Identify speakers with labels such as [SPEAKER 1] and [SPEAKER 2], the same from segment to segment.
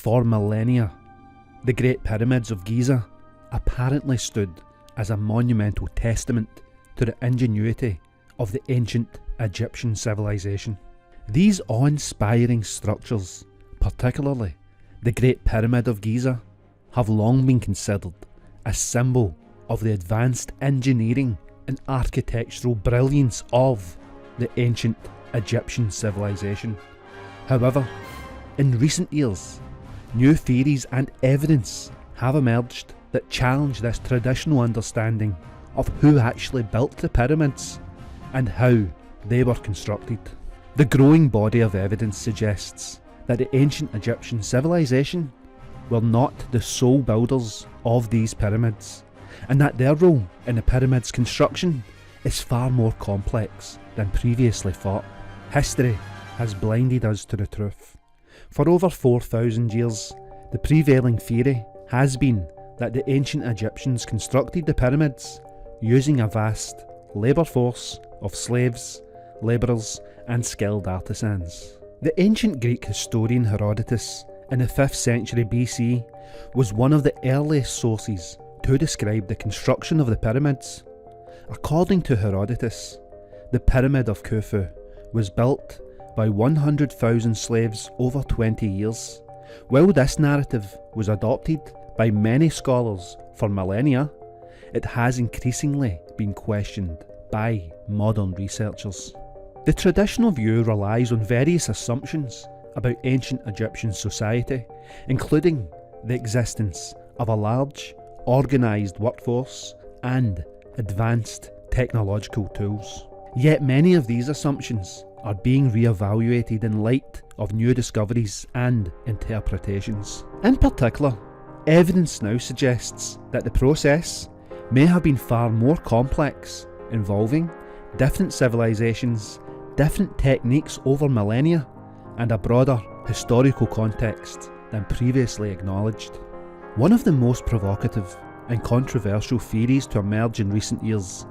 [SPEAKER 1] For millennia, the Great Pyramids of Giza apparently stood as a monumental testament to the ingenuity of the ancient Egyptian civilization. These awe-inspiring structures, particularly the Great Pyramid of Giza, have long been considered a symbol of the advanced engineering and architectural brilliance of the ancient Egyptian civilization. However, in recent years, new theories and evidence have emerged that challenge this traditional understanding of who actually built the pyramids and how they were constructed. The growing body of evidence suggests that the ancient Egyptian civilization were not the sole builders of these pyramids, and that their role in the pyramid's construction is far more complex than previously thought. History has blinded us to the truth. For over 4,000 years, the prevailing theory has been that the ancient Egyptians constructed the pyramids using a vast labour force of slaves, labourers and skilled artisans. The ancient Greek historian Herodotus in the 5th century BC was one of the earliest sources to describe the construction of the pyramids. According to Herodotus, the Pyramid of Khufu was built by 100,000 slaves over 20 years. While this narrative was adopted by many scholars for millennia, it has increasingly been questioned by modern researchers. The traditional view relies on various assumptions about ancient Egyptian society, including the existence of a large, organised workforce and advanced technological tools. Yet many of these assumptions are being re-evaluated in light of new discoveries and interpretations. In particular, evidence now suggests that the process may have been far more complex, involving different civilizations, different techniques over millennia, and a broader historical context than previously acknowledged. One of the most provocative and controversial theories to emerge in recent years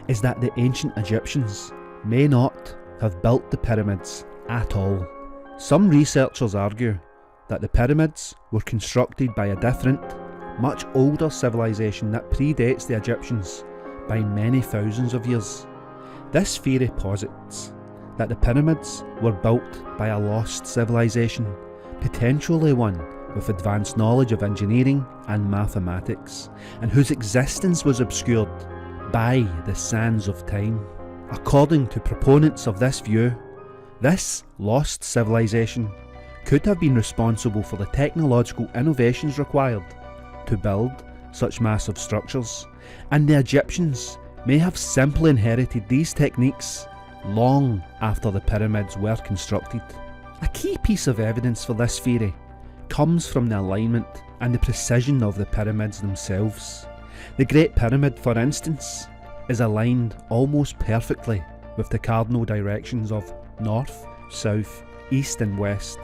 [SPEAKER 1] is that the ancient Egyptians may not have built the pyramids at all. Some researchers argue that the pyramids were constructed by a different, much older civilization that predates the Egyptians by many thousands of years. This theory posits that the pyramids were built by a lost civilization, potentially one with advanced knowledge of engineering and mathematics, and whose existence was obscured by the sands of time. According to proponents of this view, this lost civilization could have been responsible for the technological innovations required to build such massive structures, and the Egyptians may have simply inherited these techniques long after the pyramids were constructed. A key piece of evidence for this theory comes from the alignment and the precision of the pyramids themselves. The Great Pyramid, for instance, is aligned almost perfectly with the cardinal directions of north, south, east and west,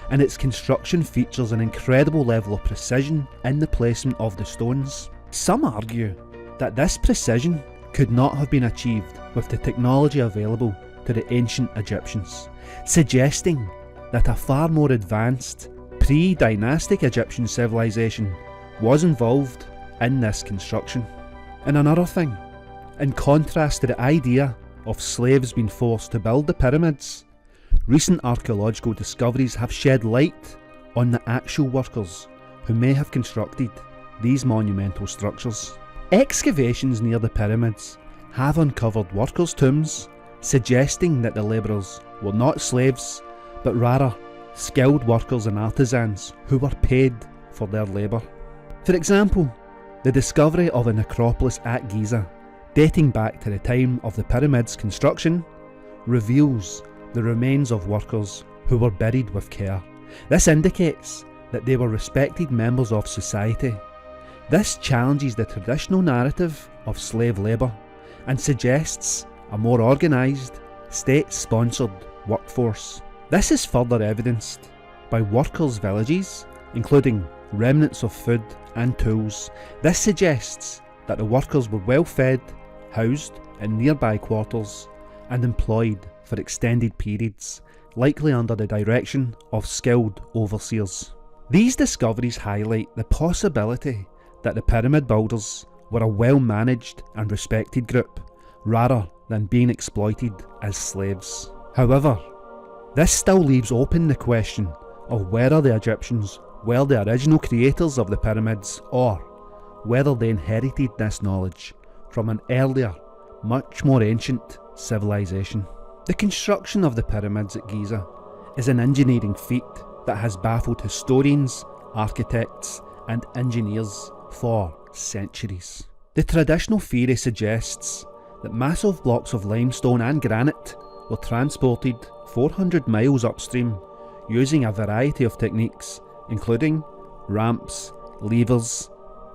[SPEAKER 1] and its construction features an incredible level of precision in the placement of the stones. Some argue that this precision could not have been achieved with the technology available to the ancient Egyptians, suggesting that a far more advanced, pre-dynastic Egyptian civilization was involved in this construction. And another thing, in contrast to the idea of slaves being forced to build the pyramids, recent archaeological discoveries have shed light on the actual workers who may have constructed these monumental structures. Excavations near the pyramids have uncovered workers' tombs, suggesting that the labourers were not slaves, but rather skilled workers and artisans who were paid for their labour. For example, the discovery of a necropolis at Giza, dating back to the time of the pyramid's construction, reveals the remains of workers who were buried with care. This indicates that they were respected members of society. This challenges the traditional narrative of slave labour and suggests a more organised, state-sponsored workforce. This is further evidenced by workers' villages, including remnants of food and tools. This suggests that the workers were well fed, housed in nearby quarters, and employed for extended periods, likely under the direction of skilled overseers. These discoveries highlight the possibility that the pyramid builders were a well-managed and respected group, rather than being exploited as slaves. However, this still leaves open the question of whether the Egyptians were the original creators of the pyramids, or whether they inherited this knowledge from an earlier, much more ancient civilization. The construction of the pyramids at Giza is an engineering feat that has baffled historians, architects and engineers for centuries. The traditional theory suggests that massive blocks of limestone and granite were transported 400 miles upstream using a variety of techniques, including ramps, levers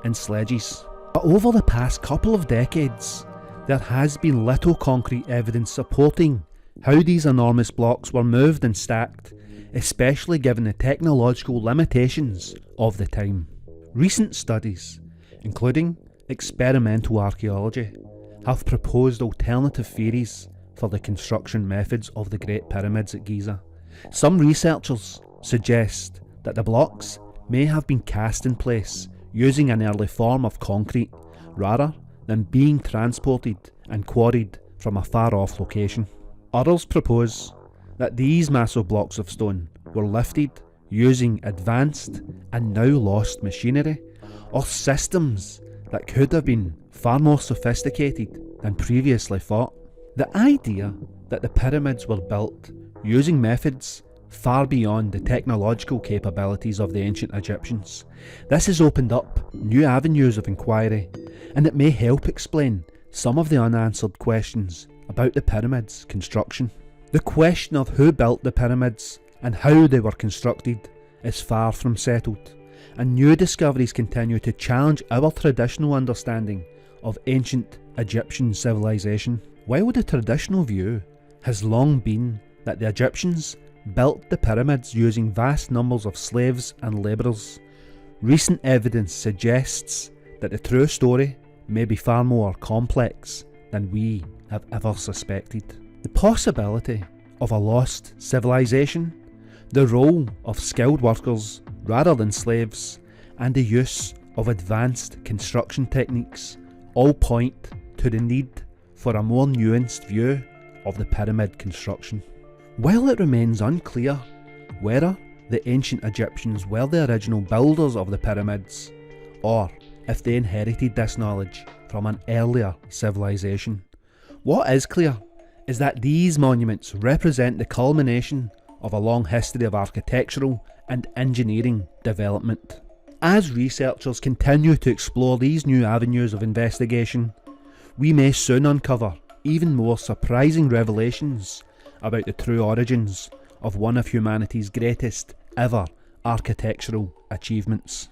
[SPEAKER 1] and sledges. But over the past couple of decades, there has been little concrete evidence supporting how these enormous blocks were moved and stacked, especially given the technological limitations of the time. Recent studies, including experimental archaeology, have proposed alternative theories for the construction methods of the Great Pyramids at Giza. Some researchers suggest that the blocks may have been cast in place using an early form of concrete, rather than being transported and quarried from a far-off location. Others propose that these massive blocks of stone were lifted using advanced and now lost machinery or systems that could have been far more sophisticated than previously thought. The idea that the pyramids were built using methods far beyond the technological capabilities of the ancient Egyptians. This has opened up new avenues of inquiry, and it may help explain some of the unanswered questions about the pyramids' construction. The question of who built the pyramids and how they were constructed is far from settled, and new discoveries continue to challenge our traditional understanding of ancient Egyptian civilization. While the traditional view has long been that the Egyptians built the pyramids using vast numbers of slaves and labourers, recent evidence suggests that the true story may be far more complex than we have ever suspected. The possibility of a lost civilization, the role of skilled workers rather than slaves, and the use of advanced construction techniques all point to the need for a more nuanced view of the pyramid construction. While it remains unclear whether the ancient Egyptians were the original builders of the pyramids, or if they inherited this knowledge from an earlier civilization, what is clear is that these monuments represent the culmination of a long history of architectural and engineering development. As researchers continue to explore these new avenues of investigation, we may soon uncover even more surprising revelations about the true origins of one of humanity's greatest ever architectural achievements.